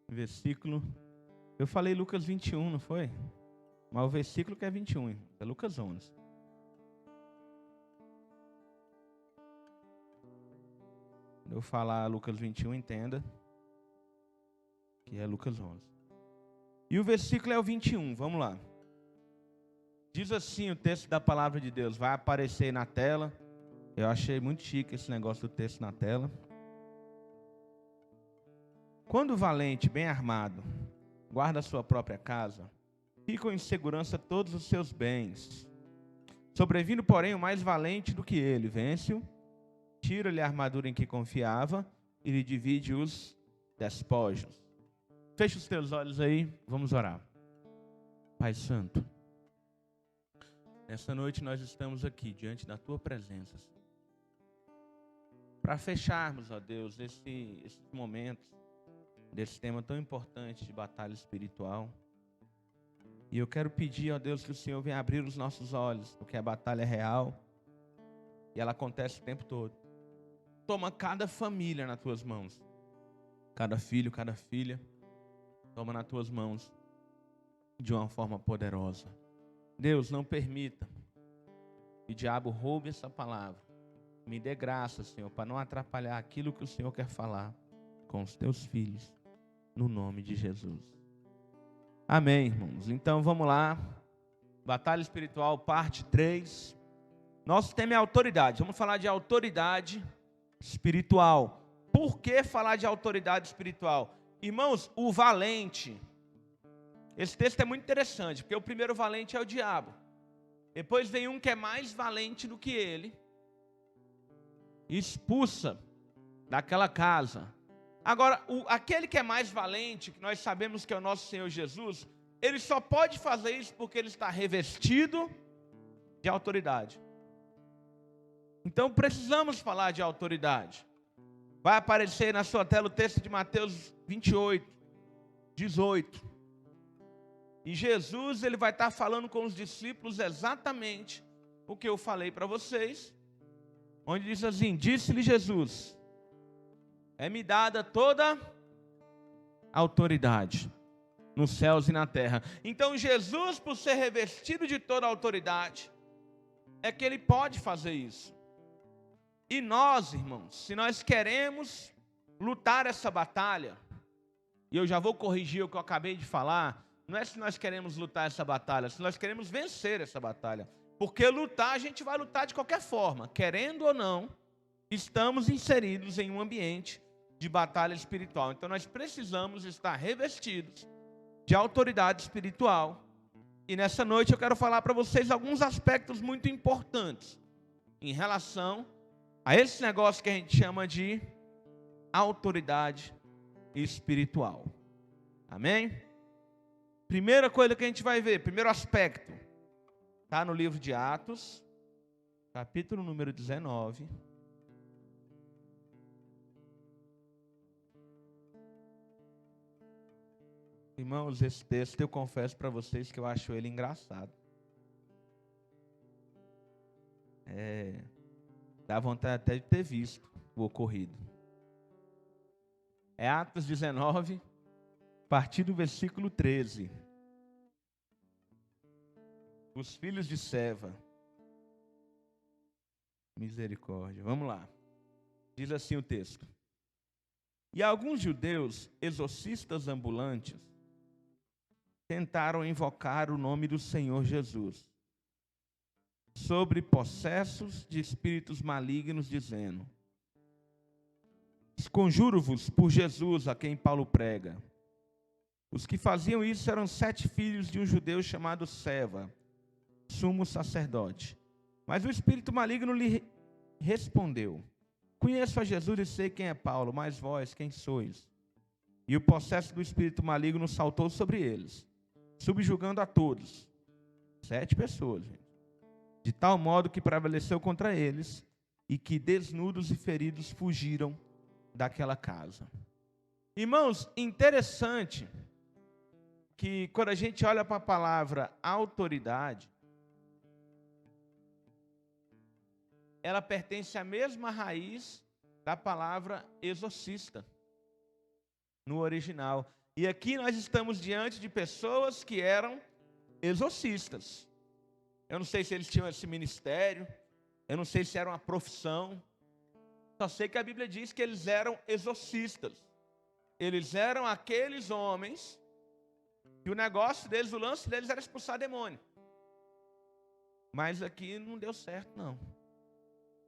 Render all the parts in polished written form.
versículo. Eu falei Lucas 21, não foi? Mas o versículo que é 21, é Lucas 11. Quando eu falar Lucas 21, entenda que é Lucas 11. E o versículo é o 21, vamos lá. Diz assim o texto da palavra de Deus, vai aparecer na tela. Eu achei muito chique esse negócio do texto na tela. Quando o valente, bem armado, guarda a sua própria casa, ficam em segurança todos os seus bens. Sobrevindo, porém, o mais valente do que ele, vence-o, tira-lhe a armadura em que confiava e lhe divide os despojos. Fecha os teus olhos aí, vamos orar. Pai Santo, nessa noite nós estamos aqui diante da Tua presença, para fecharmos, ó Deus, esses momentos, desse tema tão importante de batalha espiritual. E eu quero pedir, ó Deus, que o Senhor venha abrir os nossos olhos, porque a batalha é real e ela acontece o tempo todo. Toma cada família nas Tuas mãos, cada filho, cada filha, toma nas Tuas mãos de uma forma poderosa. Deus, não permita que o diabo roube essa palavra. Me dê graça, Senhor, para não atrapalhar aquilo que o Senhor quer falar com os Teus filhos, no nome de Jesus. Amém, irmãos. Então vamos lá. Batalha espiritual, parte 3. Nosso tema é autoridade. Vamos falar de autoridade espiritual. Por que falar de autoridade espiritual? Irmãos, o valente. Esse texto é muito interessante, porque o primeiro valente é o diabo. Depois vem um que é mais valente do que ele. E expulsa daquela casa. Agora, aquele que é mais valente, que nós sabemos que é o nosso Senhor Jesus, ele só pode fazer isso porque ele está revestido de autoridade. Então precisamos falar de autoridade. Vai aparecer na sua tela o texto de Mateus 28, 18. E Jesus, ele vai estar falando com os discípulos exatamente o que eu falei para vocês. Onde diz assim, disse-lhe Jesus, é-me dada toda a autoridade nos céus e na terra. Então Jesus, por ser revestido de toda a autoridade, é que ele pode fazer isso. E nós, irmãos, se nós queremos lutar essa batalha, e eu já vou corrigir o que eu acabei de falar, não é se nós queremos lutar essa batalha, se nós queremos vencer essa batalha. Porque lutar, a gente vai lutar de qualquer forma, querendo ou não, estamos inseridos em um ambiente de batalha espiritual. Então nós precisamos estar revestidos de autoridade espiritual. E nessa noite eu quero falar para vocês alguns aspectos muito importantes em relação a esse negócio que a gente chama de autoridade espiritual. Amém? Primeira coisa que a gente vai ver, primeiro aspecto, está no livro de Atos, capítulo número 19. Irmãos, esse texto eu confesso para vocês que eu acho ele engraçado. Dá vontade até de ter visto o ocorrido. É Atos 19, a partir do versículo 13. Os filhos de Seva. Misericórdia. Vamos lá. Diz assim o texto. E alguns judeus, exorcistas ambulantes, tentaram invocar o nome do Senhor Jesus sobre possessos de espíritos malignos, dizendo: conjuro-vos por Jesus, a quem Paulo prega. Os que faziam isso eram 7 filhos de um judeu chamado Seva, sumo sacerdote. Mas o espírito maligno lhe respondeu: conheço a Jesus e sei quem é Paulo, mas vós quem sois? E o possesso do espírito maligno saltou sobre eles, subjugando a todos. 7 pessoas, gente. De tal modo que prevaleceu contra eles, e que desnudos e feridos fugiram daquela casa. Irmãos, interessante que quando a gente olha para a palavra autoridade, ela pertence à mesma raiz da palavra exorcista, no original. E aqui nós estamos diante de pessoas que eram exorcistas. Eu não sei se eles tinham esse ministério, eu não sei se era uma profissão. Só sei que a Bíblia diz que eles eram exorcistas. Eles eram aqueles homens que o negócio deles, o lance deles era expulsar demônio. Mas aqui não deu certo, não.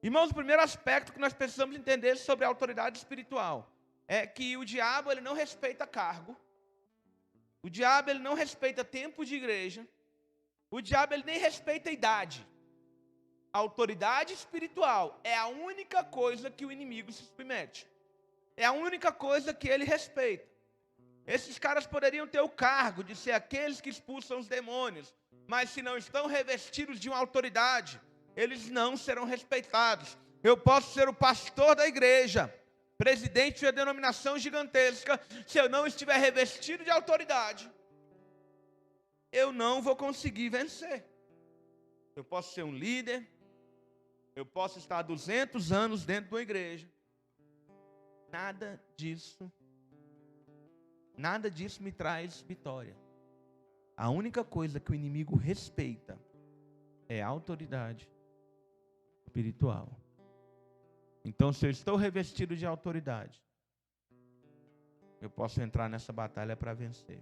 Irmãos, o primeiro aspecto que nós precisamos entender sobre a autoridade espiritual é que o diabo ele não respeita cargo. O diabo ele não respeita tempo de igreja. O diabo ele nem respeita idade. A autoridade espiritual é a única coisa que o inimigo se submete. É a única coisa que ele respeita. Esses caras poderiam ter o cargo de ser aqueles que expulsam os demônios, mas se não estão revestidos de uma autoridade, eles não serão respeitados. Eu posso ser o pastor da igreja, presidente de uma denominação gigantesca, se eu não estiver revestido de autoridade, eu não vou conseguir vencer. Eu posso ser um líder, eu posso estar 200 anos dentro de uma igreja, nada disso me traz vitória. A única coisa que o inimigo respeita é a autoridade espiritual. Então, se eu estou revestido de autoridade, eu posso entrar nessa batalha para vencer.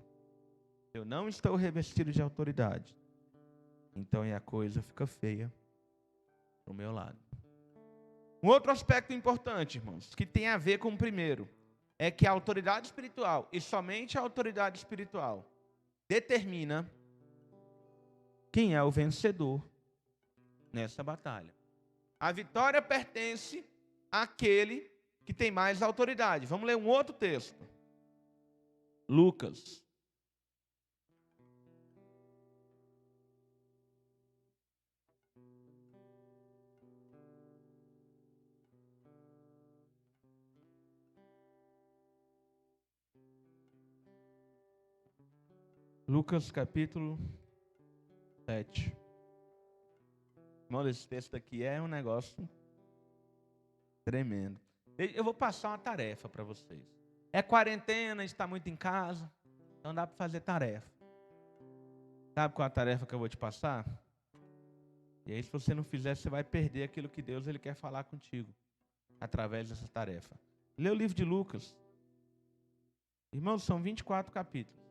Se eu não estou revestido de autoridade, então a coisa fica feia do meu lado. Um outro aspecto importante, irmãos, que tem a ver com o primeiro, é que a autoridade espiritual, e somente a autoridade espiritual, determina quem é o vencedor nessa batalha. A vitória pertence àquele que tem mais autoridade. Vamos ler um outro texto. Lucas. Lucas capítulo 7. Irmão, esse texto aqui é um negócio tremendo. Eu vou passar uma tarefa para vocês. É quarentena, a gente está muito em casa, então dá para fazer tarefa. Sabe qual é a tarefa que eu vou te passar? E aí, se você não fizer, você vai perder aquilo que Deus ele quer falar contigo, através dessa tarefa. Lê o livro de Lucas. Irmãos, são 24 capítulos.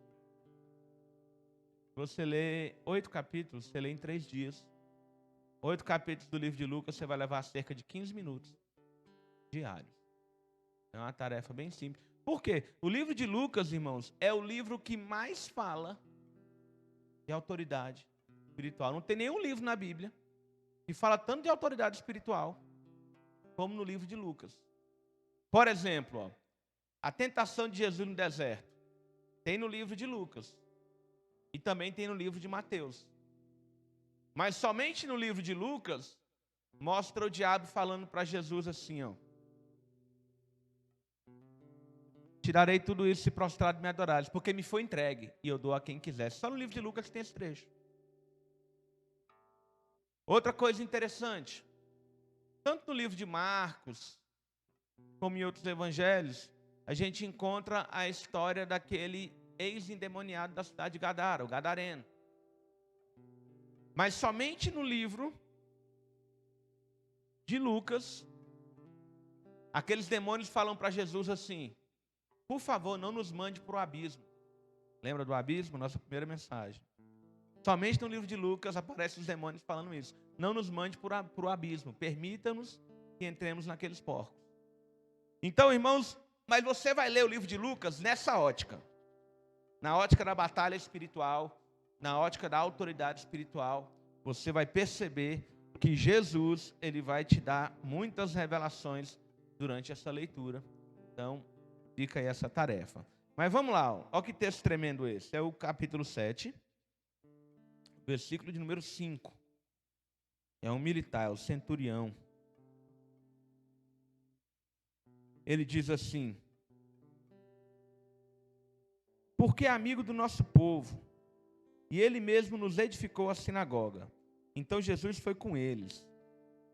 Você lê 8 capítulos, você lê em 3 dias. 8 capítulos do livro de Lucas, você vai levar cerca de 15 minutos diários. É uma tarefa bem simples. Por quê? O livro de Lucas, irmãos, é o livro que mais fala de autoridade espiritual. Não tem nenhum livro na Bíblia que fala tanto de autoridade espiritual como no livro de Lucas. Por exemplo, a tentação de Jesus no deserto. Tem no livro de Lucas. E também tem no livro de Mateus. Mas somente no livro de Lucas, mostra o diabo falando para Jesus assim, ó. Tirarei tudo isso se prostrado me adorares, porque me foi entregue, e eu dou a quem quiser. Só no livro de Lucas tem esse trecho. Outra coisa interessante, tanto no livro de Marcos, como em outros evangelhos, a gente encontra a história daquele ex-endemoniado da cidade de Gadara, o gadareno. Mas somente no livro de Lucas, aqueles demônios falam para Jesus assim: por favor, não nos mande para o abismo. Lembra do abismo? Nossa primeira mensagem. Somente no livro de Lucas aparecem os demônios falando isso. Não nos mande para o abismo. Permita-nos que entremos naqueles porcos. Então, irmãos, mas você vai ler o livro de Lucas nessa ótica. Na ótica da batalha espiritual, na ótica da autoridade espiritual, você vai perceber que Jesus, ele vai te dar muitas revelações durante essa leitura. Então, fica aí essa tarefa. Mas vamos lá, olha que texto tremendo esse. É o capítulo 7, versículo de número 5. É um militar, é o centurião. Ele diz assim: porque é amigo do nosso povo, e ele mesmo nos edificou a sinagoga. Então Jesus foi com eles.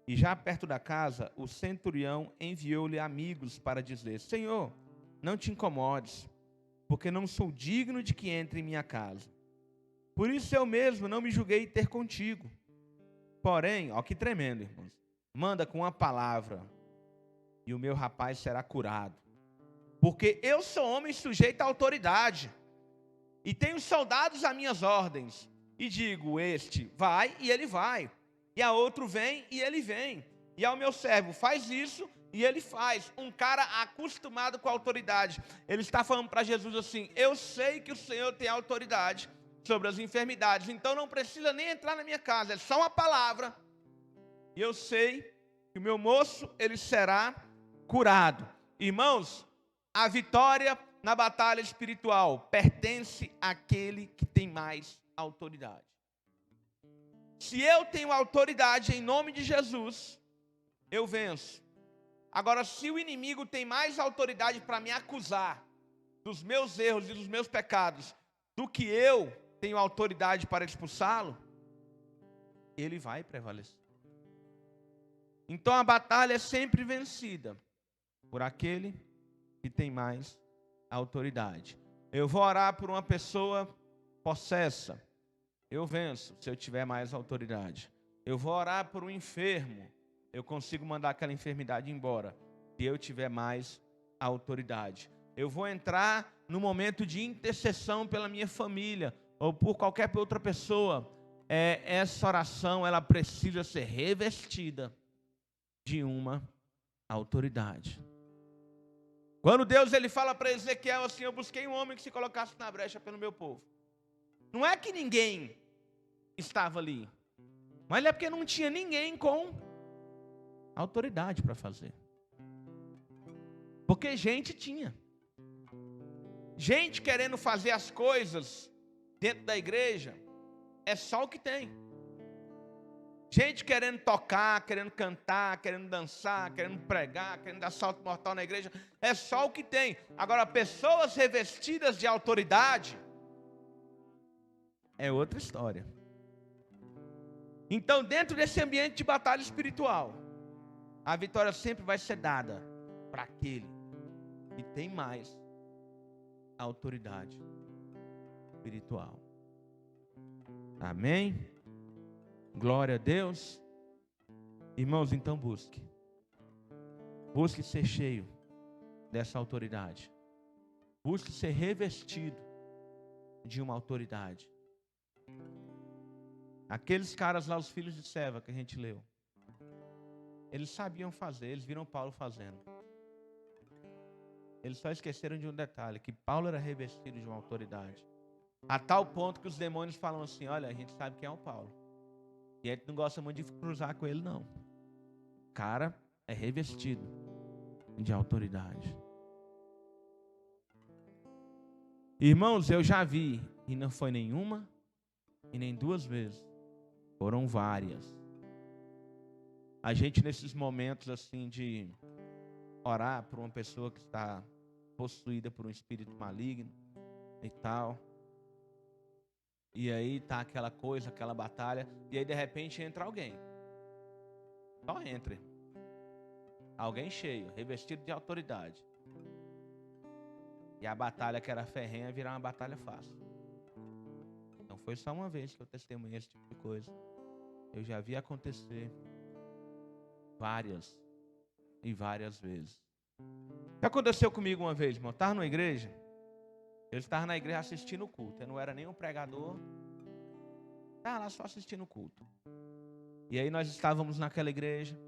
E já perto da casa, o centurião enviou-lhe amigos para dizer: Senhor, não te incomodes, porque não sou digno de que entre em minha casa. Por isso eu mesmo não me julguei ter contigo. Porém, ó que tremendo, irmãos, manda com uma palavra, e o meu rapaz será curado. Porque eu sou homem sujeito à autoridade, e tenho soldados às minhas ordens, e digo, este vai, e ele vai, e a outro vem, e ele vem, e ao meu servo faz isso, e ele faz. Um cara acostumado com a autoridade, ele está falando para Jesus assim, eu sei que o Senhor tem autoridade sobre as enfermidades, então não precisa nem entrar na minha casa, é só uma palavra, e eu sei que o meu moço, ele será curado. Irmãos, a vitória na batalha espiritual pertence àquele que tem mais autoridade. Se eu tenho autoridade em nome de Jesus, eu venço. Agora, se o inimigo tem mais autoridade para me acusar dos meus erros e dos meus pecados do que eu tenho autoridade para expulsá-lo, ele vai prevalecer. Então a batalha é sempre vencida por aquele que tem mais autoridade. Eu vou orar por uma pessoa possessa, eu venço se eu tiver mais autoridade. Eu vou orar por um enfermo, eu consigo mandar aquela enfermidade embora se eu tiver mais autoridade. Eu vou entrar no momento de intercessão pela minha família ou por qualquer outra pessoa. Essa oração, ela precisa ser revestida de uma autoridade. Quando Deus ele fala para Ezequiel assim, eu busquei um homem que se colocasse na brecha pelo meu povo. Não é que ninguém estava ali, mas é porque não tinha ninguém com autoridade para fazer. Porque gente tinha. Gente querendo fazer as coisas dentro da igreja, é só o que tem. Gente querendo tocar, querendo cantar, querendo dançar, querendo pregar, querendo dar salto mortal na igreja, é só o que tem. Agora, pessoas revestidas de autoridade, é outra história. Então, dentro desse ambiente de batalha espiritual, a vitória sempre vai ser dada para aquele que tem mais autoridade espiritual. Amém? Glória a Deus. Irmãos, então busque. Busque ser cheio dessa autoridade. Busque ser revestido de uma autoridade. Aqueles caras lá, os filhos de Seva, que a gente leu, eles sabiam fazer, eles viram Paulo fazendo. Eles só esqueceram de um detalhe, que Paulo era revestido de uma autoridade. A tal ponto que os demônios falam assim, olha, a gente sabe quem é o Paulo. E a gente não gosta muito de cruzar com ele, não. O cara é revestido de autoridade. Irmãos, eu já vi, e não foi nenhuma, e nem duas vezes. Foram várias. A gente nesses momentos assim de orar por uma pessoa que está possuída por um espírito maligno e tal. E aí tá aquela coisa, aquela batalha, e aí de repente entra alguém. Só entra. Alguém cheio, revestido de autoridade. E a batalha que era ferrenha virar uma batalha fácil. Não foi só uma vez que eu testemunhei esse tipo de coisa. Eu já vi acontecer várias e várias vezes. O que aconteceu comigo uma vez, irmão? Eu estava numa igreja. Eu estava na igreja assistindo o culto. Eu não era nem um pregador. Estava lá só assistindo o culto. E aí nós estávamos naquela igreja.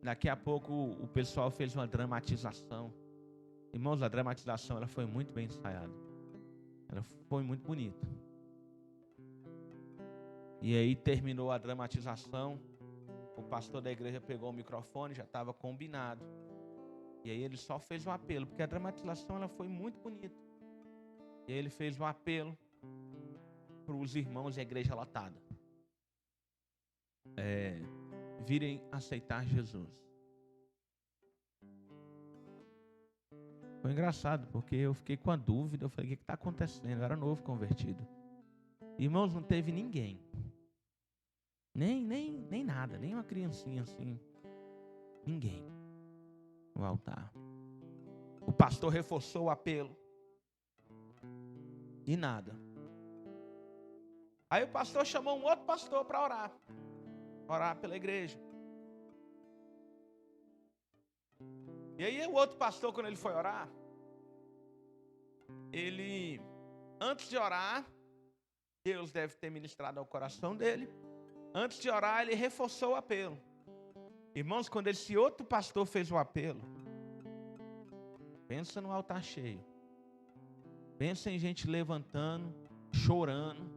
Daqui a pouco o pessoal fez uma dramatização. Irmãos, a dramatização ela foi muito bem ensaiada. Ela foi muito bonita. E aí terminou a dramatização. O pastor da igreja pegou o microfone, já estava combinado. E aí ele só fez um apelo, porque a dramatização ela foi muito bonita. E aí ele fez um apelo para os irmãos e a igreja lotada. Virem aceitar Jesus. Foi engraçado, porque eu fiquei com a dúvida, eu falei, o que está acontecendo? Eu era novo convertido. Irmãos, não teve ninguém. Nem nada, nem uma criancinha assim. Ninguém no altar. O pastor reforçou o apelo. E nada. Aí o pastor chamou um outro pastor para orar pela igreja. E aí o outro pastor, quando ele foi orar, ele, antes de orar, Deus deve ter ministrado ao coração dele. Antes de orar, ele reforçou o apelo. Irmãos, quando esse outro pastor fez o apelo, pensa no altar cheio. Pensa em gente levantando, chorando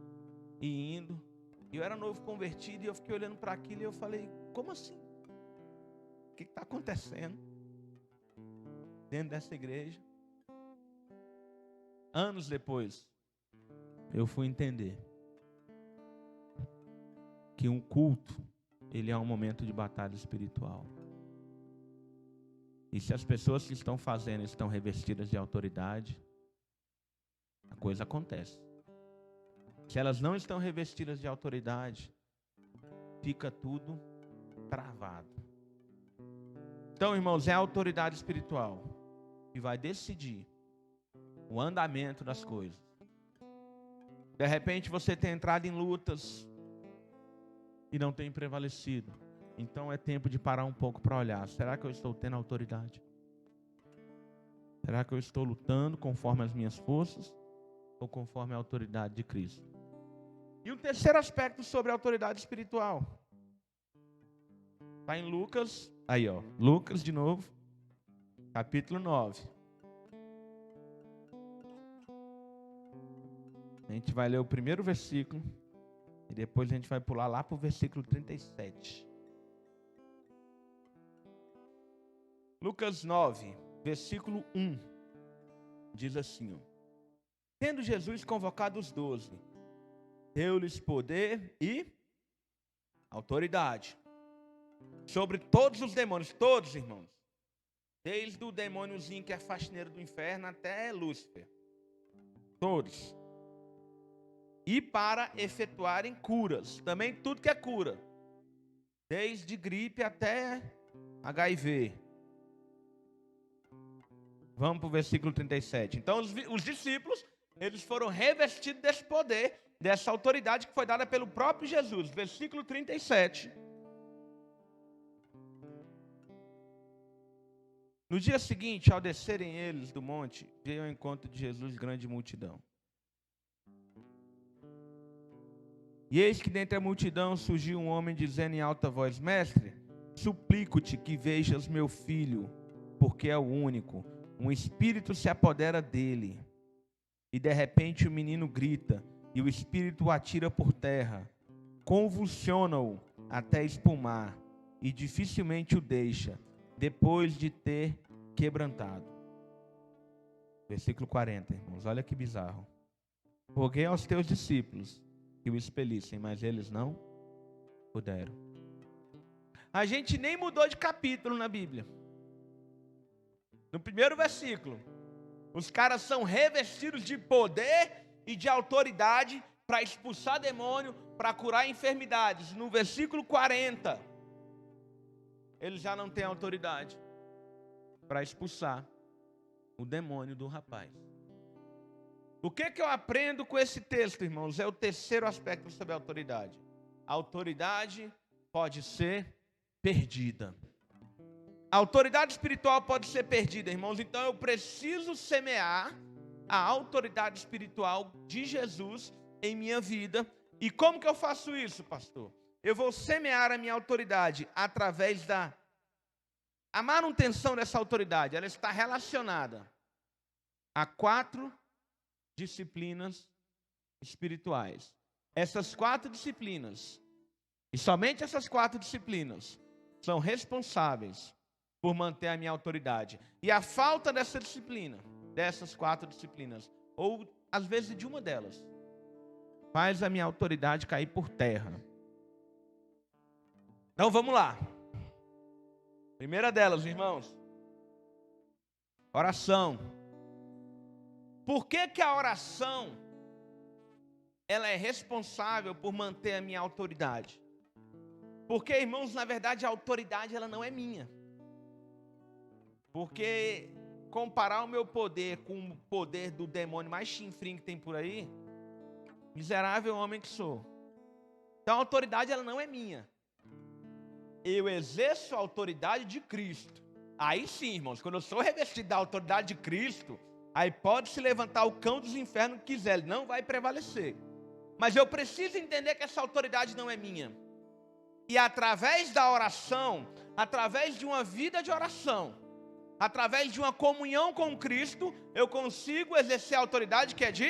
e indo. Eu era novo convertido e eu fiquei olhando para aquilo e eu falei, como assim? O que está acontecendo dentro dessa igreja? Anos depois, eu fui entender que um culto, ele é um momento de batalha espiritual. E se as pessoas que estão fazendo estão revestidas de autoridade, a coisa acontece. Se elas não estão revestidas de autoridade, fica tudo travado. Então, irmãos, é a autoridade espiritual que vai decidir o andamento das coisas. De repente você tem entrado em lutas e não tem prevalecido. Então é tempo de parar um pouco para olhar. Será que eu estou tendo autoridade? Será que eu estou lutando conforme as minhas forças ou conforme a autoridade de Cristo? E um terceiro aspecto sobre a autoridade espiritual. Está em Lucas, aí ó, Lucas de novo, capítulo 9. A gente vai ler o primeiro versículo e depois a gente vai pular lá para o versículo 37. Lucas 9, versículo 1, diz assim, ó, tendo Jesus convocado os 12, deu-lhes poder e autoridade sobre todos os demônios, todos, irmãos, desde o demôniozinho que é faxineiro do inferno até Lúcifer, todos, e para efetuarem curas, também tudo que é cura, desde gripe até HIV. Vamos para o versículo 37. Então os discípulos, eles foram revestidos desse poder, dessa autoridade que foi dada pelo próprio Jesus. Versículo 37. No dia seguinte, ao descerem eles do monte, veio ao encontro de Jesus grande multidão. E eis que dentre a multidão surgiu um homem dizendo em alta voz, mestre, suplico-te que vejas meu filho, porque é o único. Um espírito se apodera dele. E de repente o menino grita, e o espírito o atira por terra, convulsiona-o até espumar, e dificilmente o deixa, depois de ter quebrantado. Versículo 40, irmãos, olha que bizarro. Roguei aos teus discípulos que o expelissem, mas eles não puderam. A gente nem mudou de capítulo na Bíblia. No primeiro versículo, os caras são revestidos de poder e de autoridade para expulsar demônio, para curar enfermidades. No versículo 40, eles já não têm autoridade para expulsar o demônio do rapaz. O que eu aprendo com esse texto, irmãos? É o terceiro aspecto sobre a autoridade. A autoridade pode ser perdida. A autoridade espiritual pode ser perdida, irmãos. Então eu preciso semear a autoridade espiritual de Jesus em minha vida. E como que eu faço isso, pastor? Eu vou semear a minha autoridade através da manutenção dessa autoridade. Ela está relacionada a 4 disciplinas espirituais. Essas 4 disciplinas, e somente essas 4 disciplinas, são responsáveis por manter a minha autoridade. E a falta dessa disciplina, dessas 4 disciplinas, ou às vezes de uma delas, faz a minha autoridade cair por terra. Então vamos lá. Primeira delas, irmãos, oração. Por que a oração ela é responsável por manter a minha autoridade? Porque, irmãos, na verdade a autoridade ela não é minha. Porque comparar o meu poder com o poder do demônio mais chinfrim que tem por aí, miserável homem que sou. Então a autoridade ela não é minha. Eu exerço a autoridade de Cristo. Aí sim, irmãos, quando eu sou revestido da autoridade de Cristo, aí pode se levantar o cão dos infernos que quiser, ele não vai prevalecer. Mas eu preciso entender que essa autoridade não é minha. E através da oração, através de uma vida de oração, através de uma comunhão com Cristo, eu consigo exercer a autoridade que é de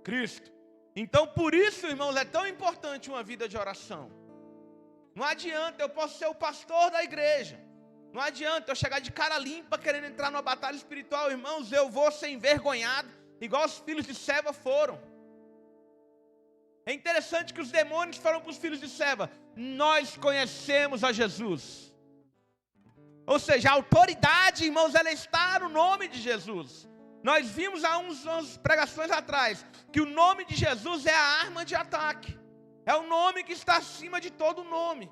Cristo. Então por isso, irmãos, é tão importante uma vida de oração. Não adianta, eu posso ser o pastor da igreja. Não adianta eu chegar de cara limpa querendo entrar numa batalha espiritual, irmãos, eu vou ser envergonhado, igual os filhos de Seva foram. É interessante que os demônios falaram para os filhos de Seva: nós conhecemos a Jesus. Ou seja, a autoridade, irmãos, ela está no nome de Jesus. Nós vimos há umas pregações atrás que o nome de Jesus é a arma de ataque. É o nome que está acima de todo nome,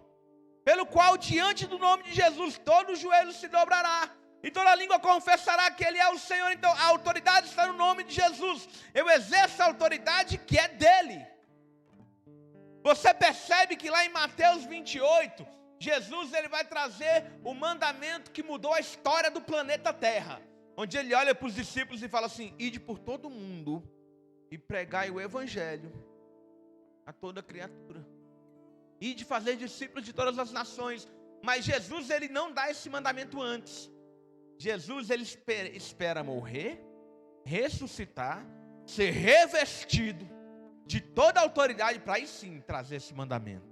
pelo qual diante do nome de Jesus todo joelho se dobrará e toda língua confessará que Ele é o Senhor. Então a autoridade está no nome de Jesus. Eu exerço a autoridade que é dele. Você percebe que lá em Mateus 28, Jesus ele vai trazer o mandamento que mudou a história do planeta Terra, onde ele olha para os discípulos e fala assim: ide por todo mundo e pregai o evangelho a toda criatura, ide fazer discípulos de todas as nações. Mas Jesus ele não dá esse mandamento antes. Jesus ele espera morrer, ressuscitar, ser revestido de toda a autoridade para aí sim trazer esse mandamento.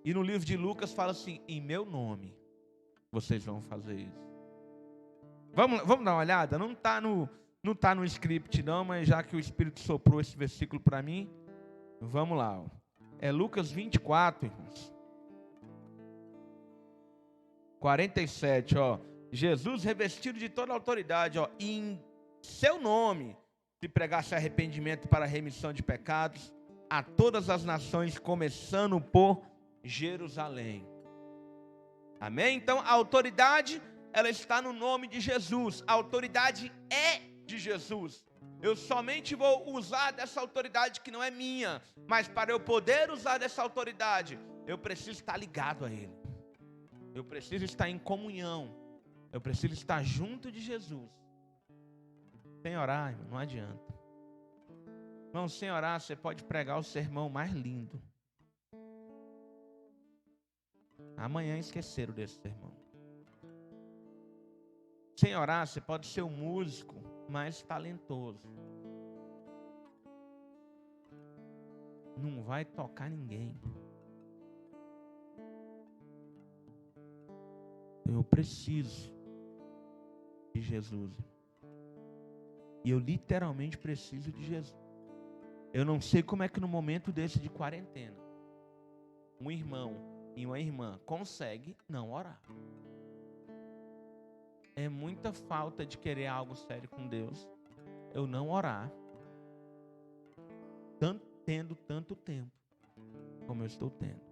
E no livro de Lucas fala assim: em meu nome vocês vão fazer isso. Vamos dar uma olhada? Não está no script não, mas já que o Espírito soprou esse versículo para mim, vamos lá. É Lucas 24, irmãos. 47, ó. Jesus revestido de toda a autoridade, ó, e em seu nome se pregasse arrependimento para a remissão de pecados a todas as nações, começando por Jerusalém. Amém? Então a autoridade ela está no nome de Jesus. A autoridade é de Jesus. Eu somente vou usar dessa autoridade que não é minha, mas para eu poder usar dessa autoridade, eu preciso estar ligado a Ele. Eu preciso estar em comunhão. Eu preciso estar junto de Jesus. Sem orar, irmão, não adianta. Irmão, sem orar, você pode pregar o sermão mais lindo. Amanhã esqueceram desse sermão. Sem orar, você pode ser o músico mais talentoso. Não vai tocar ninguém. Eu preciso de Jesus. E eu literalmente preciso de Jesus. Eu não sei como é que no momento desse de quarentena, um irmão e uma irmã consegue não orar. É muita falta de querer algo sério com Deus, eu não orar, tendo tanto tempo como eu estou tendo.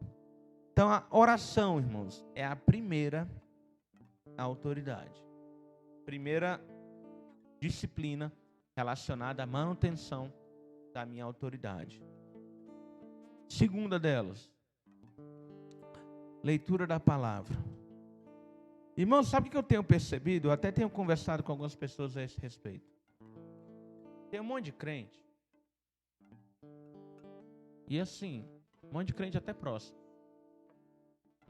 Então a oração, irmãos, é a primeira autoridade, primeira disciplina relacionada à manutenção da minha autoridade. Segunda delas, leitura da palavra. Irmãos, sabe o que eu tenho percebido? Eu até tenho conversado com algumas pessoas a esse respeito. Tem um monte de crente. E assim, um monte de crente até próximo.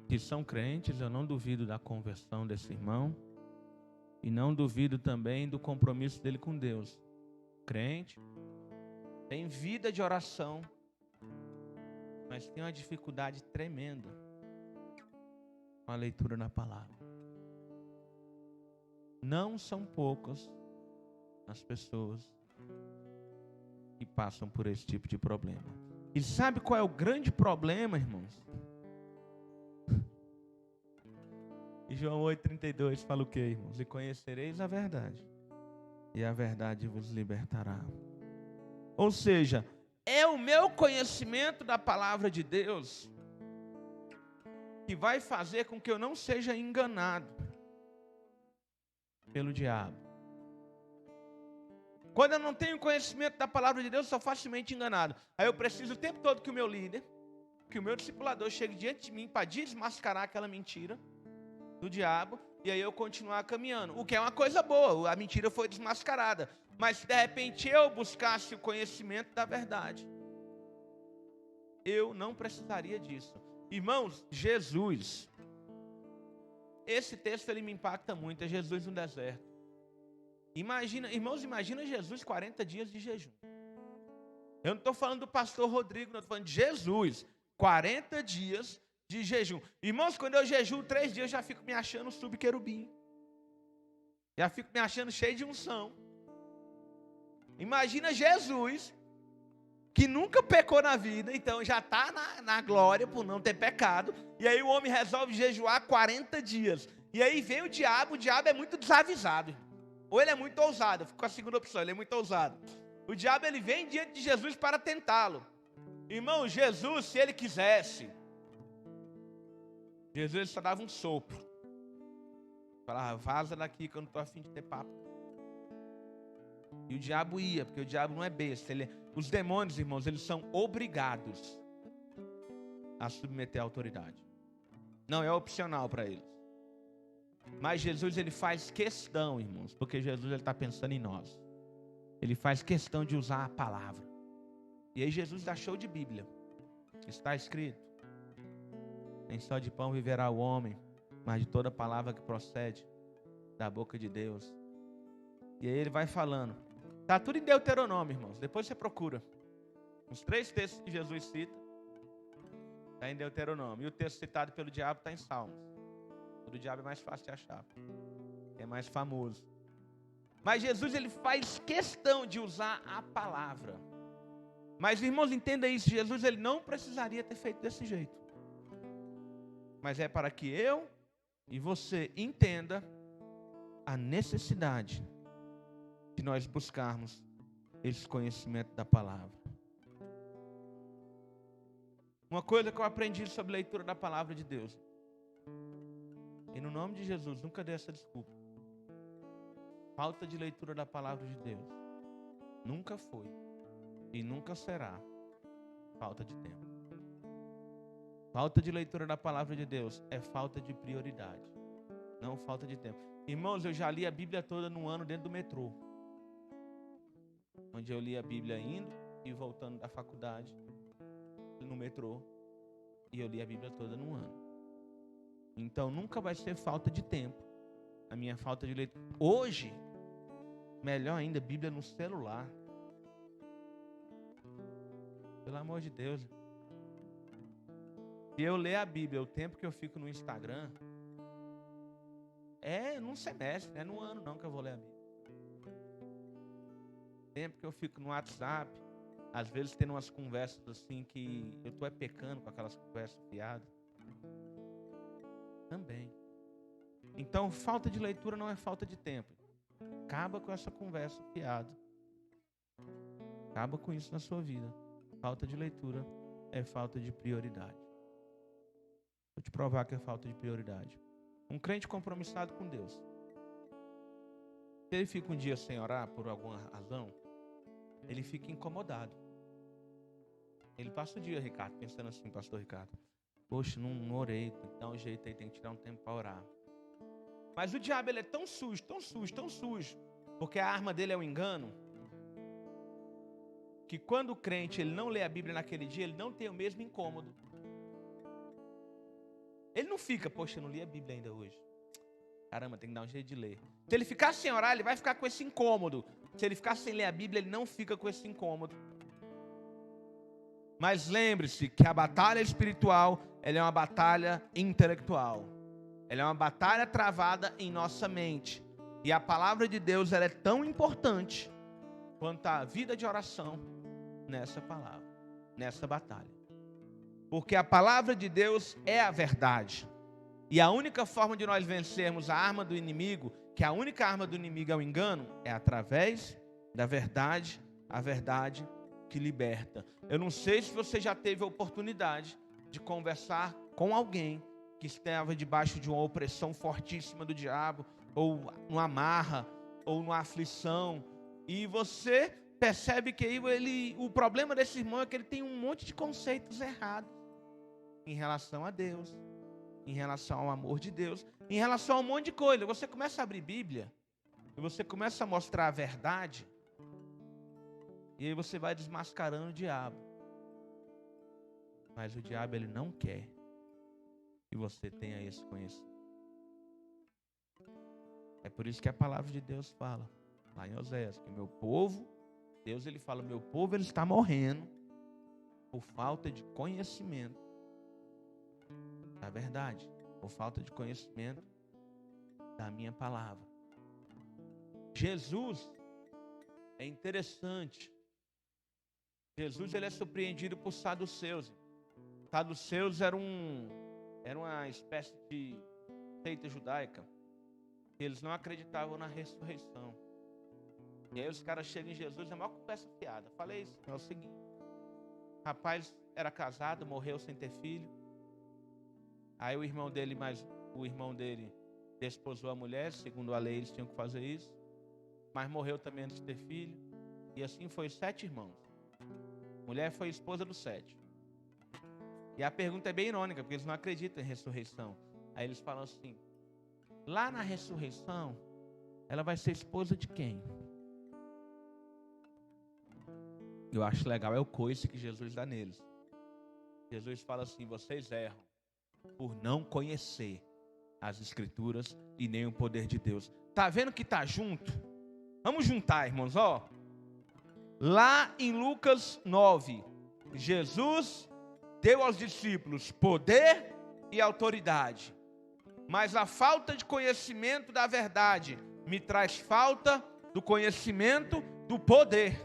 Que são crentes, eu não duvido da conversão desse irmão. E não duvido também do compromisso dele com Deus. Crente, tem vida de oração, mas tem uma dificuldade tremenda com a leitura na palavra. Não são poucas as pessoas que passam por esse tipo de problema. E sabe qual é o grande problema, irmãos? E João 8,32 fala o que, irmãos? E conhecereis a verdade, e a verdade vos libertará. Ou seja, é o meu conhecimento da palavra de Deus que vai fazer com que eu não seja enganado. pelo diabo. Quando eu não tenho conhecimento da palavra de Deus, eu sou facilmente enganado. Aí eu preciso o tempo todo que o meu líder, que o meu discipulador chegue diante de mim para desmascarar aquela mentira do diabo, e aí eu continuar caminhando. O que é uma coisa boa, a mentira foi desmascarada. Mas se de repente eu buscasse o conhecimento da verdade, eu não precisaria disso. Irmãos, Jesus, esse texto ele me impacta muito, é Jesus no deserto. Imagina Jesus 40 dias de jejum. Eu não estou falando do pastor Rodrigo, não estou falando de Jesus, 40 dias de jejum. Irmãos, quando eu jejuo 3 dias, eu já fico me achando subquerubim. Já fico me achando cheio de unção. Imagina Jesus, que nunca pecou na vida, então já está na glória por não ter pecado. E aí o homem resolve jejuar 40 dias. E aí vem o diabo é muito desavisado. Ou ele é muito ousado, fico com a segunda opção, ele é muito ousado. O diabo ele vem diante de Jesus para tentá-lo. Irmão, Jesus, se ele quisesse, Jesus só dava um sopro. Falava, vaza daqui que eu não estou afim de ter papo. E o diabo ia, porque o diabo não é besta. Os demônios, irmãos, eles são obrigados a submeter a autoridade. Não é opcional para eles. Mas Jesus, ele faz questão, irmãos, porque Jesus, ele está pensando em nós. Ele faz questão de usar a palavra. E aí Jesus dá show de Bíblia. Está escrito: nem só de pão viverá o homem, mas de toda palavra que procede da boca de Deus. E aí ele vai falando. Está tudo em Deuteronômio, irmãos. Depois você procura. Os 3 textos que Jesus cita, está em Deuteronômio. E o texto citado pelo diabo está em Salmos. O do diabo é mais fácil de achar. É mais famoso. Mas Jesus, ele faz questão de usar a palavra. Mas, irmãos, entenda isso. Jesus, ele não precisaria ter feito desse jeito. Mas é para que eu e você entenda a necessidade de nós buscarmos esse conhecimento da palavra. Uma coisa que eu aprendi sobre a leitura da palavra de Deus. E no nome de Jesus, nunca dê essa desculpa. Falta de leitura da palavra de Deus nunca foi e nunca será falta de tempo. Falta de leitura da palavra de Deus é falta de prioridade, não falta de tempo. Irmãos, eu já li a Bíblia toda num ano dentro do metrô, onde eu li a Bíblia indo e voltando da faculdade no metrô, e eu li a Bíblia toda num ano. Então nunca vai ser falta de tempo a minha falta de leitura. Hoje, melhor ainda, Bíblia no celular. Pelo amor de Deus. Se eu ler a Bíblia o tempo que eu fico no Instagram, é num semestre, não é num ano não que eu vou ler a Bíblia. O tempo que eu fico no WhatsApp, às vezes tendo umas conversas assim que eu estou pecando com aquelas conversas fiadas. Também. Então, falta de leitura não é falta de tempo. Acaba com essa conversa fiada. Acaba com isso na sua vida. Falta de leitura é falta de prioridade. Vou te provar que é falta de prioridade. Um crente compromissado com Deus, se ele fica um dia sem orar por alguma razão, ele fica incomodado. Ele passa o dia, Ricardo, pensando assim, pastor Ricardo, poxa, não orei, tem que dar um jeito aí, tem que tirar um tempo para orar. Mas o diabo, ele é tão sujo, tão sujo, tão sujo, porque a arma dele é o engano, que quando o crente ele não lê a Bíblia naquele dia, ele não tem o mesmo incômodo. Ele não fica, poxa, eu não li a Bíblia ainda hoje. Caramba, tem que dar um jeito de ler. Se ele ficar sem orar, ele vai ficar com esse incômodo. Se ele ficar sem ler a Bíblia, ele não fica com esse incômodo. Mas lembre-se que a batalha espiritual, ela é uma batalha intelectual. Ela é uma batalha travada em nossa mente. E a palavra de Deus, ela é tão importante quanto a vida de oração nessa palavra, nessa batalha. Porque a palavra de Deus é a verdade. E a única forma de nós vencermos a arma do inimigo, que a única arma do inimigo é o engano, é através da verdade, a verdade que liberta. Eu não sei se você já teve a oportunidade de conversar com alguém que estava debaixo de uma opressão fortíssima do diabo, ou numa amarra, ou numa aflição, e você percebe que o problema desse irmão é que ele tem um monte de conceitos errados em relação a Deus, em relação ao amor de Deus, em relação a um monte de coisa. Você começa a abrir Bíblia, e você começa a mostrar a verdade, e aí você vai desmascarando o diabo. Mas o diabo, ele não quer que você tenha esse conhecimento. É por isso que a palavra de Deus fala, lá em Oséias, que meu povo, Deus ele fala, meu povo ele está morrendo por falta de conhecimento da verdade, por falta de conhecimento da minha palavra. Jesus é interessante. Jesus ele é surpreendido por saduceus. Saduceus era uma espécie de seita judaica. Eles não acreditavam na ressurreição. E aí os caras chegam em Jesus, é a maior conversa fiada. Falei isso, é o seguinte. Rapaz era casado, morreu sem ter filho. Aí o irmão dele desposou a mulher, segundo a lei eles tinham que fazer isso. Mas morreu também antes de ter filho. E assim foi 7 irmãos. Mulher foi esposa do 7. E a pergunta é bem irônica, porque eles não acreditam em ressurreição. Aí eles falam assim, lá na ressurreição, ela vai ser esposa de quem? Eu acho legal, é o coice que Jesus dá neles. Jesus fala assim, vocês erram por não conhecer as Escrituras e nem o poder de Deus. Tá vendo que tá junto? Vamos juntar, irmãos, ó. Lá em Lucas 9, Jesus deu aos discípulos poder e autoridade. Mas a falta de conhecimento da verdade me traz falta do conhecimento do poder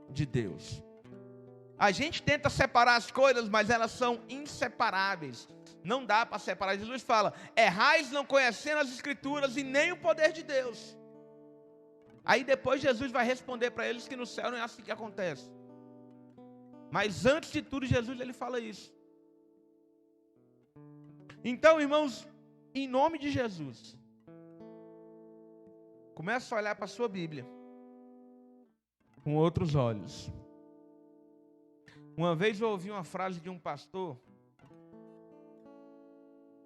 de Deus. A gente tenta separar as coisas, mas elas são inseparáveis. Não dá para separar. Jesus fala, errais não conhecendo as Escrituras e nem o poder de Deus. Aí depois Jesus vai responder para eles que no céu não é assim que acontece. Mas antes de tudo, Jesus ele fala isso. Então, irmãos, em nome de Jesus, começa a olhar para a sua Bíblia com outros olhos. Uma vez eu ouvi uma frase de um pastor,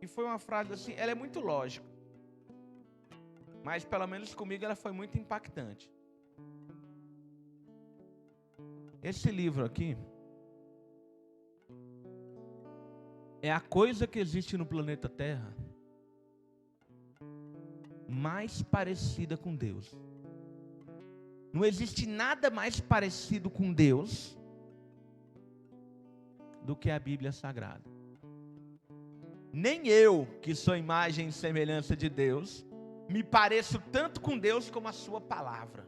e foi uma frase assim, ela é muito lógica, mas pelo menos comigo ela foi muito impactante. Esse livro aqui é a coisa que existe no planeta Terra mais parecida com Deus. Não existe nada mais parecido com Deus do que a Bíblia Sagrada. Nem eu, que sou imagem e semelhança de Deus, me pareço tanto com Deus como a sua palavra.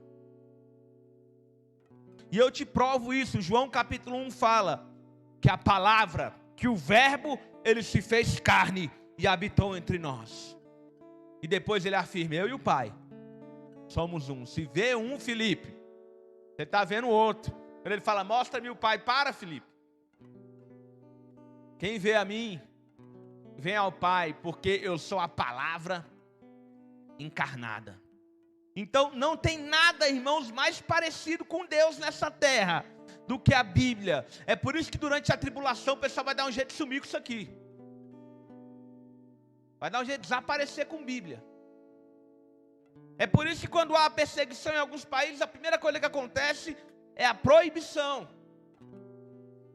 E eu te provo isso. João capítulo 1 fala que a palavra, que o verbo, ele se fez carne e habitou entre nós. E depois ele afirma, eu e o Pai somos um. Se vê um, Filipe, você está vendo o outro. Quando ele fala, mostra-me o Pai, para, Filipe. Quem vê a mim, vem ao Pai, porque eu sou a palavra encarnada. Então não tem nada, irmãos, mais parecido com Deus nessa terra do que a Bíblia. É por isso que durante a tribulação o pessoal vai dar um jeito de sumir com isso aqui. Vai dar um jeito de desaparecer com Bíblia. É por isso que quando há perseguição em alguns países, a primeira coisa que acontece é a proibição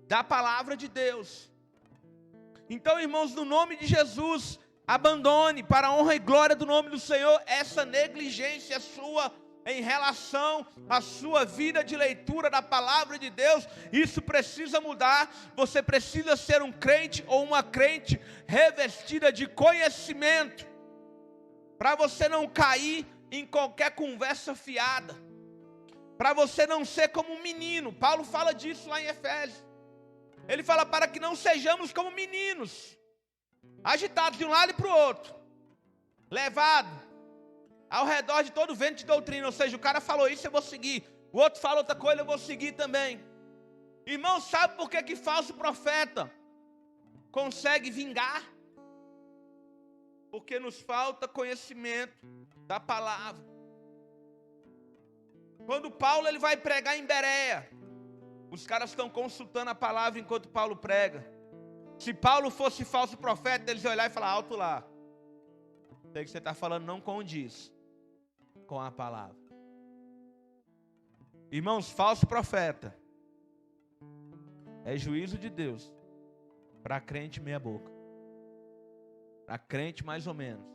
da palavra de Deus. Então, irmãos, no nome de Jesus, abandone para a honra e glória do nome do Senhor essa negligência sua em relação à sua vida de leitura da palavra de Deus. Isso precisa mudar. Você precisa ser um crente ou uma crente revestida de conhecimento, para você não cair em qualquer conversa fiada, para você não ser como um menino. Paulo fala disso lá em Efésios. Ele fala para que não sejamos como meninos, agitados de um lado e para o outro, levados ao redor de todo vento de doutrina. Ou seja, o cara falou isso, eu vou seguir. O outro fala outra coisa, eu vou seguir também. Irmão, sabe por que falso profeta consegue vingar? Porque nos falta conhecimento da palavra. Quando Paulo ele vai pregar em Bereia, os caras estão consultando a palavra enquanto Paulo prega. Se Paulo fosse falso profeta, eles iam olhar e falar: alto lá. Sei que você está falando não condiz com a palavra. Irmãos, falso profeta é juízo de Deus para crente meia boca, para crente mais ou menos,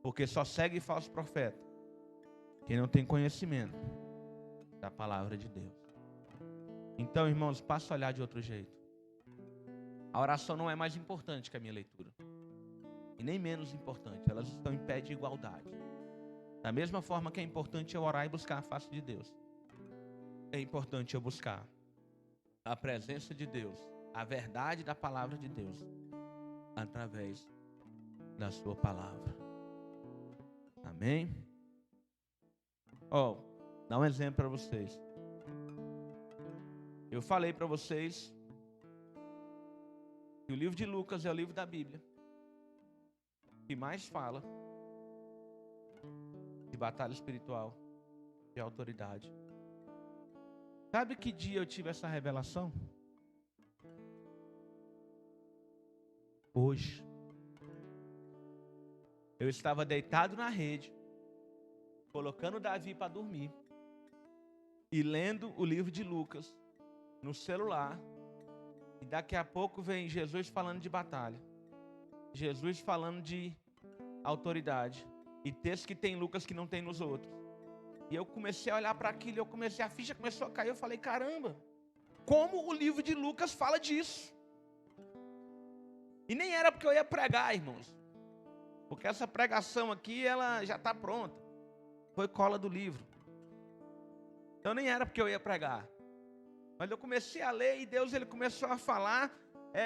porque só segue falso profeta quem não tem conhecimento da palavra de Deus. Então, irmãos, passa a olhar de outro jeito. A oração não é mais importante que a minha leitura, e nem menos importante. Elas estão em pé de igualdade. Da mesma forma que é importante eu orar e buscar a face de Deus, é importante eu buscar a presença de Deus, a verdade da palavra de Deus, através da sua palavra. Amém? Dá um exemplo para vocês. Eu falei para vocês que o livro de Lucas é o livro da Bíblia que mais fala de batalha espiritual, de autoridade. Sabe que dia eu tive essa revelação? Hoje. Eu estava deitado na rede, colocando Davi para dormir e lendo o livro de Lucas no celular, e daqui a pouco vem Jesus falando de batalha, Jesus falando de autoridade, e textos que tem em Lucas que não tem nos outros. E eu comecei a olhar para aquilo, a ficha começou a cair, eu falei: caramba, como o livro de Lucas fala disso? E nem era porque eu ia pregar, irmãos, porque essa pregação aqui, ela já está pronta, foi cola do livro. Então nem era porque eu ia pregar, mas eu comecei a ler e Deus ele começou a falar.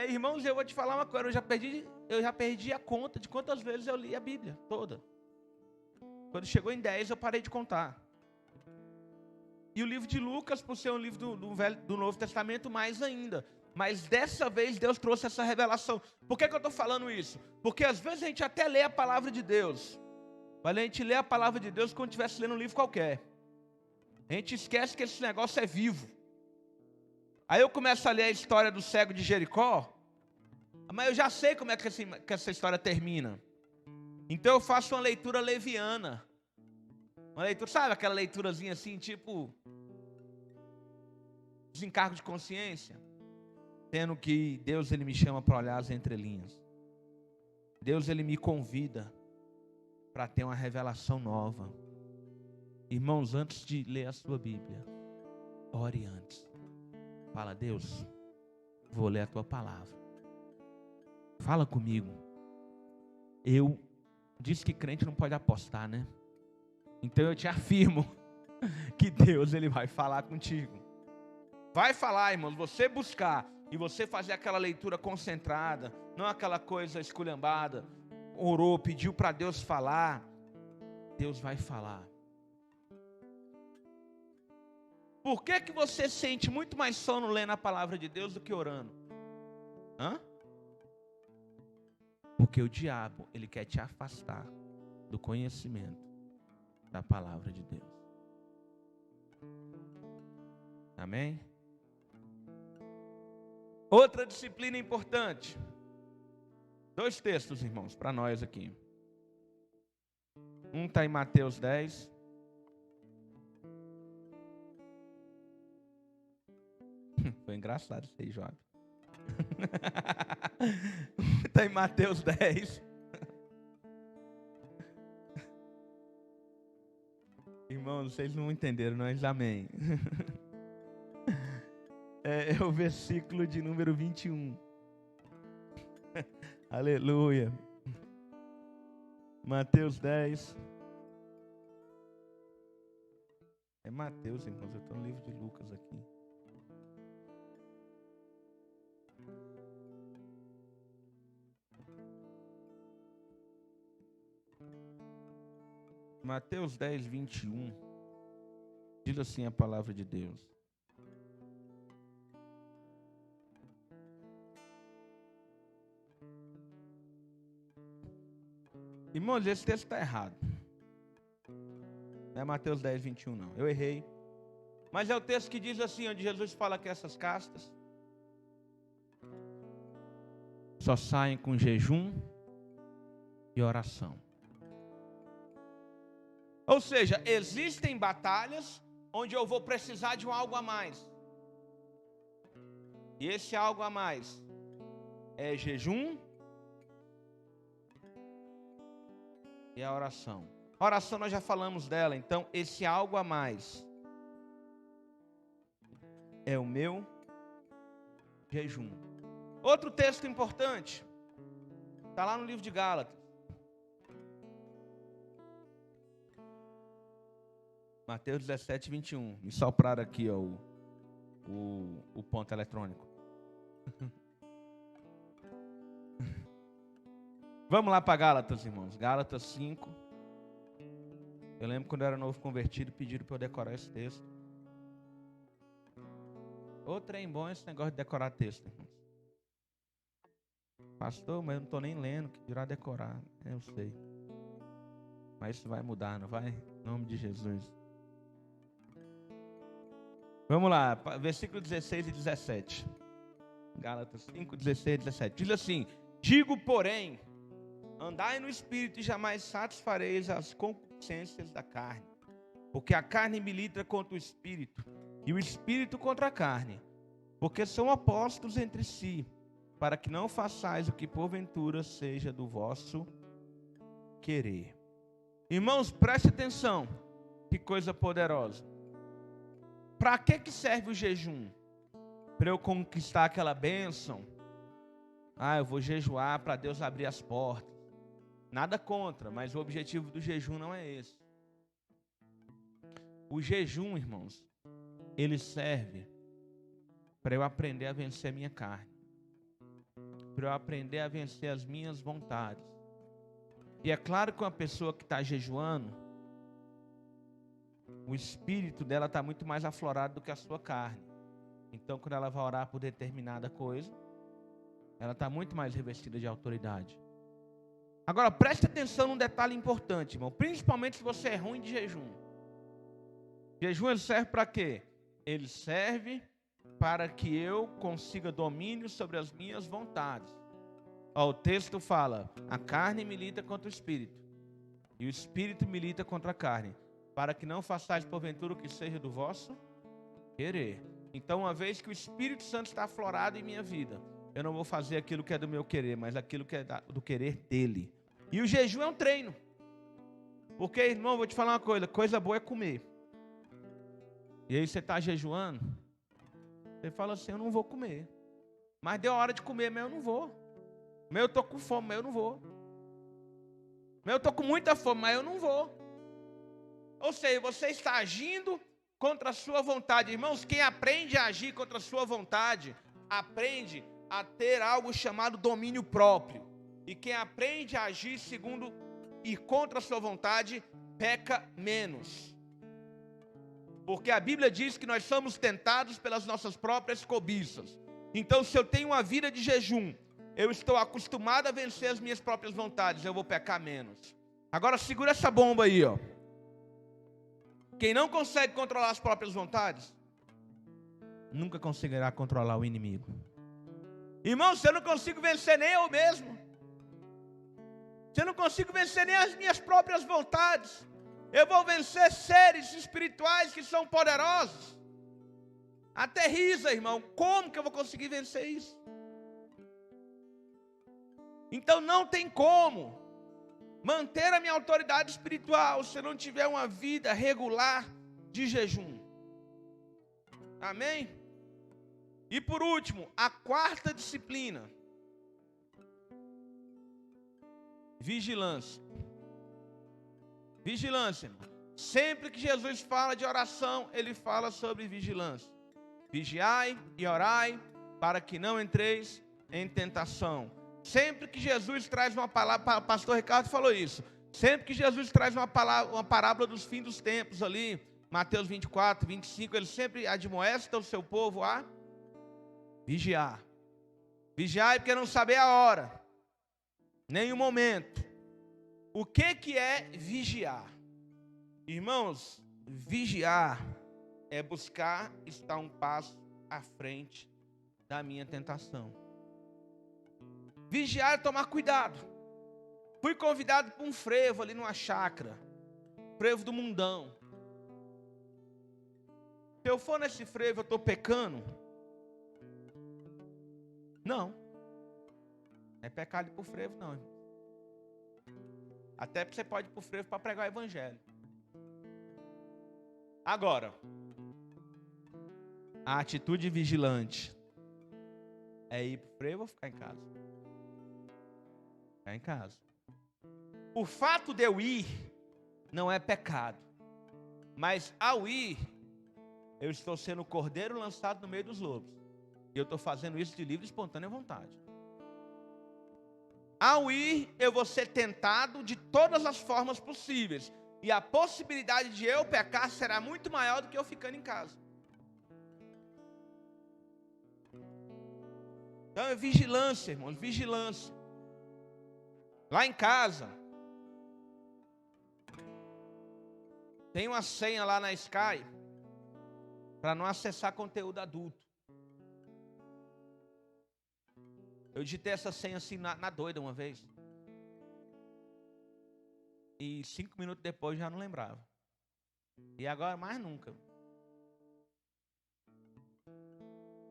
Irmãos, eu vou te falar uma coisa, eu já perdi a conta de quantas vezes eu li a Bíblia toda. Quando chegou em 10, eu parei de contar. E o livro de Lucas, por ser um livro do Novo Testamento, mais ainda. Mas dessa vez Deus trouxe essa revelação. Por que eu estou falando isso? Porque às vezes a gente até lê a palavra de Deus, mas a gente lê a palavra de Deus como se estivesse lendo um livro qualquer. A gente esquece que esse negócio é vivo. Aí eu começo a ler a história do cego de Jericó, mas eu já sei como é que essa história termina. Então eu faço uma leitura leviana. Uma leitura, sabe aquela leiturazinha assim, tipo desencargo de consciência? Tendo que Deus ele me chama para olhar as entrelinhas. Deus ele me convida para ter uma revelação nova. Irmãos, antes de ler a sua Bíblia, ore antes. Fala: Deus, vou ler a tua palavra. Fala comigo. Eu disse que crente não pode apostar, né? Então eu te afirmo que Deus ele vai falar contigo. Vai falar, irmãos, você buscar e você fazer aquela leitura concentrada, não aquela coisa esculhambada. Orou, pediu para Deus falar. Deus vai falar. Por que você sente muito mais sono lendo a palavra de Deus do que orando? Porque o diabo, ele quer te afastar do conhecimento da palavra de Deus. Amém? Outra disciplina importante. 2 textos, irmãos, para nós aqui. Um está em Mateus 10. Foi engraçado isso aí, Joab. Está em Mateus 10. Irmãos, vocês não entenderam, mas amém. É o versículo de número 21. Aleluia. Mateus 10. É Mateus, irmãos, eu estou no livro de Lucas aqui. Mateus 10, 21. Diz assim a palavra de Deus: Irmãos, esse texto está errado. Não é Mateus 10, 21, não. Eu errei. Mas é o texto que diz assim, onde Jesus fala que essas castas só saem com jejum e oração. Ou seja, existem batalhas onde eu vou precisar de um algo a mais. E esse algo a mais é jejum e a oração. A oração nós já falamos dela, então esse algo a mais é o meu jejum. Outro texto importante, está lá no livro de Gálatas. Mateus 17, 21. Me sopraram aqui ó, o ponto eletrônico. Vamos lá para Gálatas, irmãos. Gálatas 5. Eu lembro quando eu era novo convertido, pediram para eu decorar esse texto. Ô trem bom esse negócio de decorar texto, irmãos. Pastor, mas eu não estou nem lendo, que dirá decorar. Eu sei. Mas isso vai mudar, não vai? Em nome de Jesus. Vamos lá, versículo 16 e 17. Gálatas 5, 16 e 17. Diz assim: digo, porém, andai no Espírito e jamais satisfareis as concupiscências da carne. Porque a carne milita contra o Espírito, e o Espírito contra a carne. Porque são opostos entre si, para que não façais o que porventura seja do vosso querer. Irmãos, preste atenção, que coisa poderosa. Para que serve o jejum? Para eu conquistar aquela bênção? Eu vou jejuar para Deus abrir as portas. Nada contra, mas o objetivo do jejum não é esse. O jejum, irmãos, ele serve para eu aprender a vencer a minha carne, para eu aprender a vencer as minhas vontades. E é claro que uma pessoa que está jejuando, o espírito dela está muito mais aflorado do que a sua carne. Então, quando ela vai orar por determinada coisa, ela está muito mais revestida de autoridade. Agora, preste atenção num detalhe importante, irmão. Principalmente se você é ruim de jejum. Jejum ele serve para quê? Ele serve para que eu consiga domínio sobre as minhas vontades. O texto fala: a carne milita contra o espírito, e o espírito milita contra a carne, para que não façais porventura o que seja do vosso querer. Então, uma vez que o Espírito Santo está aflorado em minha vida, eu não vou fazer aquilo que é do meu querer, mas aquilo que é do querer dele. E o jejum é um treino. Porque, irmão, vou te falar uma coisa boa é comer. E aí você está jejuando, você fala assim: eu não vou comer. Mas deu a hora de comer, mas eu não vou. Mas eu estou com fome, mas eu não vou. Mas eu estou com muita fome, mas eu não vou. Ou seja, você está agindo contra a sua vontade. Irmãos, quem aprende a agir contra a sua vontade, aprende a ter algo chamado domínio próprio. E quem aprende a agir segundo e contra a sua vontade, peca menos. Porque a Bíblia diz que nós somos tentados pelas nossas próprias cobiças. Então, se eu tenho uma vida de jejum, eu estou acostumado a vencer as minhas próprias vontades, eu vou pecar menos. Agora, segura essa bomba aí, ó. Quem não consegue controlar as próprias vontades, nunca conseguirá controlar o inimigo. Irmão, se eu não consigo vencer nem eu mesmo, se eu não consigo vencer nem as minhas próprias vontades, eu vou vencer seres espirituais que são poderosos. Aterriza, irmão, como que eu vou conseguir vencer isso? Então não tem como manter a minha autoridade espiritual se eu não tiver uma vida regular de jejum. Amém? E por último, a quarta disciplina: vigilância. Vigilância, irmão. Sempre que Jesus fala de oração, ele fala sobre vigilância. Vigiai e orai, para que não entreis em tentação. Sempre que Jesus traz uma palavra, o pastor Ricardo falou isso. Sempre que Jesus traz uma parábola dos fins dos tempos ali, Mateus 24, 25, ele sempre admoesta o seu povo a vigiar. Vigiai porque não saber a hora, nem o momento. O que é vigiar? Irmãos, vigiar é buscar estar um passo à frente da minha tentação. Vigiar é tomar cuidado. Fui convidado para um frevo ali numa chácara, frevo do mundão. Se eu for nesse frevo, eu estou pecando? Não. Não é pecado ir para o frevo, não, irmão. Até você pode ir para o frevo para pregar o evangelho. Agora, a atitude vigilante é ir para o frevo ou ficar em casa? Ficar em casa. O fato de eu ir não é pecado. Mas ao ir, eu estou sendo o cordeiro lançado no meio dos lobos. E eu estou fazendo isso de livre e espontânea vontade. Ao ir, eu vou ser tentado de todas as formas possíveis. E a possibilidade de eu pecar será muito maior do que eu ficando em casa. Então é vigilância, irmãos, vigilância. Lá em casa, tem uma senha lá na Sky para não acessar conteúdo adulto. Eu digitei essa senha assim na doida uma vez. E 5 minutos depois já não lembrava. E agora mais nunca.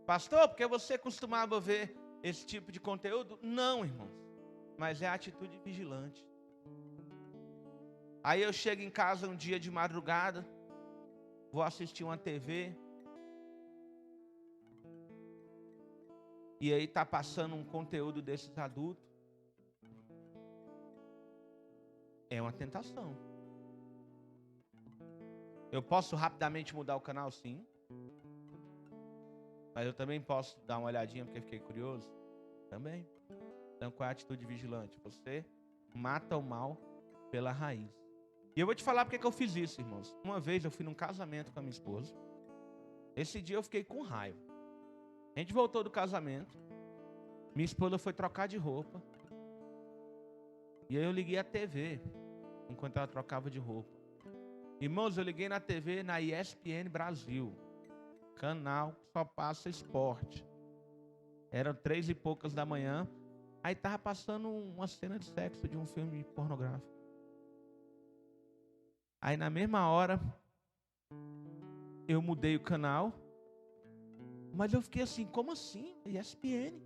Pastor, porque você costumava ver esse tipo de conteúdo? Não, irmãos. Mas é a atitude vigilante. Aí eu chego em casa um dia de madrugada, vou assistir uma TV. E aí está passando um conteúdo desses adultos. É uma tentação. Eu posso rapidamente mudar o canal, sim. Mas eu também posso dar uma olhadinha porque fiquei curioso. Também. Então qual é a atitude vigilante? Você mata o mal pela raiz. E eu vou te falar porque que eu fiz isso, irmãos. Uma vez eu fui num casamento com a minha esposa. Esse dia eu fiquei com raiva. A gente voltou do casamento. Minha esposa foi trocar de roupa. E aí eu liguei a TV enquanto ela trocava de roupa. Irmãos, eu liguei na TV na ESPN Brasil. Canal que só passa esporte. Eram 3 e poucas da manhã. Aí estava passando uma cena de sexo de um filme pornográfico. Aí na mesma hora, eu mudei o canal. Mas eu fiquei assim, como assim? ESPN.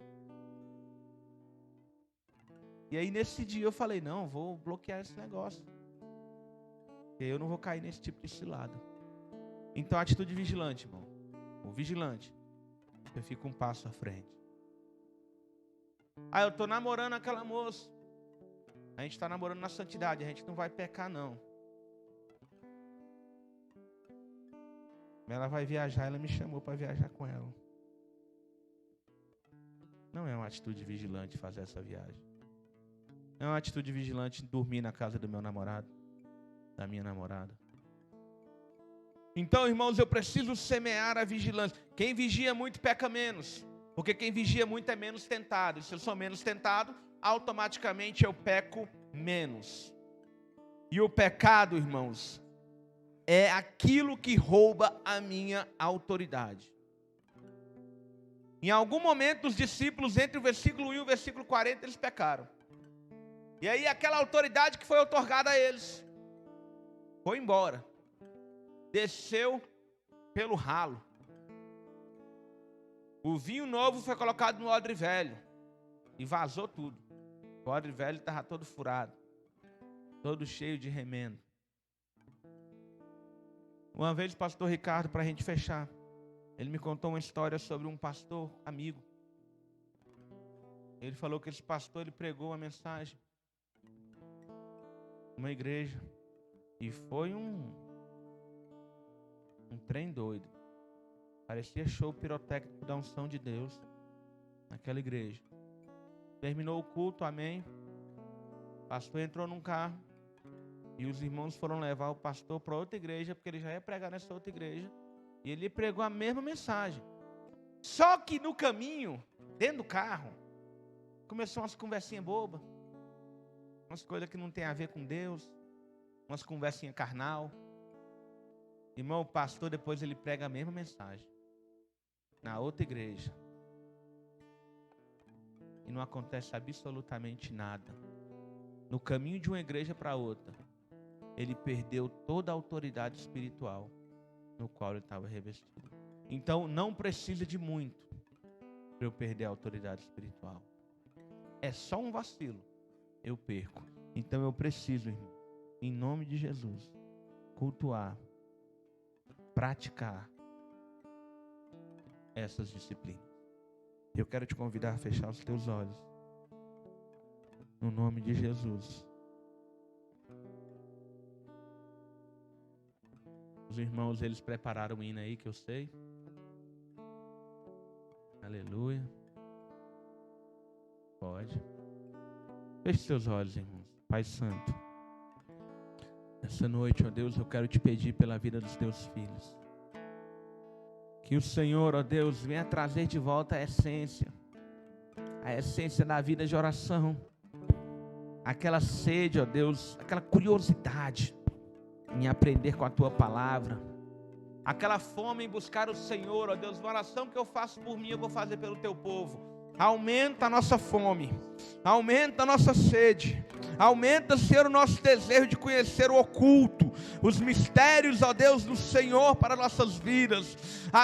E aí nesse dia eu falei, não, vou bloquear esse negócio. Porque eu não vou cair nesse tipo de cilada. Então a atitude vigilante, irmão. O vigilante, eu fico um passo à frente. Ah, eu estou namorando aquela moça. A gente está namorando na santidade, a gente não vai pecar não. Ela vai viajar, ela me chamou para viajar com ela. Não é uma atitude vigilante fazer essa viagem. Não é uma atitude vigilante dormir na casa do meu namorado, da minha namorada. Então, irmãos, eu preciso semear a vigilância. Quem vigia muito peca menos. Porque quem vigia muito é menos tentado. E se eu sou menos tentado, automaticamente eu peco menos. E o pecado, irmãos, é aquilo que rouba a minha autoridade. Em algum momento, os discípulos, entre o versículo 1 e o versículo 40, eles pecaram. E aí, aquela autoridade que foi outorgada a eles foi embora. Desceu pelo ralo. O vinho novo foi colocado no odre velho. E vazou tudo. O odre velho estava todo furado. Todo cheio de remendo. Uma vez o pastor Ricardo, para a gente fechar, ele me contou uma história sobre um pastor amigo. Ele falou que esse pastor, ele pregou uma mensagem numa igreja. E foi um trem doido. Parecia show pirotécnico da unção de Deus naquela igreja. Terminou o culto, amém. O pastor entrou num carro e os irmãos foram levar o pastor para outra igreja, porque ele já ia pregar nessa outra igreja. E ele pregou a mesma mensagem. Só que no caminho, dentro do carro, começou umas conversinhas bobas. umas coisas que não tem a ver com Deus, umas conversinhas carnal. Irmão, o pastor depois ele prega a mesma mensagem na outra igreja e não acontece absolutamente nada. No caminho de uma igreja para outra, ele perdeu toda a autoridade espiritual no qual ele estava revestido. Então não precisa de muito para eu perder a autoridade espiritual. É só um vacilo, eu perco. Então eu preciso, irmão, em nome de Jesus, cultuar, praticar essas disciplinas. Eu quero te convidar a fechar os teus olhos. No nome de Jesus. Os irmãos, eles prepararam o hino aí que eu sei. Aleluia. Pode. Feche seus olhos, irmãos. Pai Santo. Essa noite, ó Deus, eu quero te pedir pela vida dos teus filhos. Que o Senhor, ó Deus, venha trazer de volta a essência da vida de oração. Aquela sede, ó Deus, aquela curiosidade em aprender com a tua palavra. Aquela fome em buscar o Senhor, ó Deus, uma oração que eu faço por mim, eu vou fazer pelo teu povo. Aumenta a nossa fome, aumenta a nossa sede, aumenta, Senhor, o nosso desejo de conhecer o oculto, os mistérios, ó Deus, do Senhor para nossas vidas.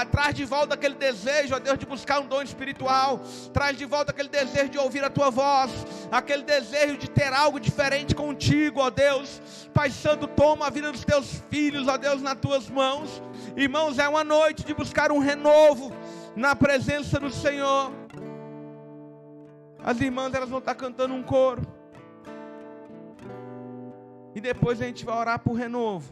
Traz de volta aquele desejo, ó Deus, de buscar um dom espiritual. Traz de volta aquele desejo de ouvir a tua voz, aquele desejo de ter algo diferente contigo, ó Deus. Pai Santo, toma a vida dos teus filhos, ó Deus, nas tuas mãos. Irmãos, é uma noite de buscar um renovo na presença do Senhor. As irmãs, elas vão estar cantando um coro. E depois a gente vai orar por renovo.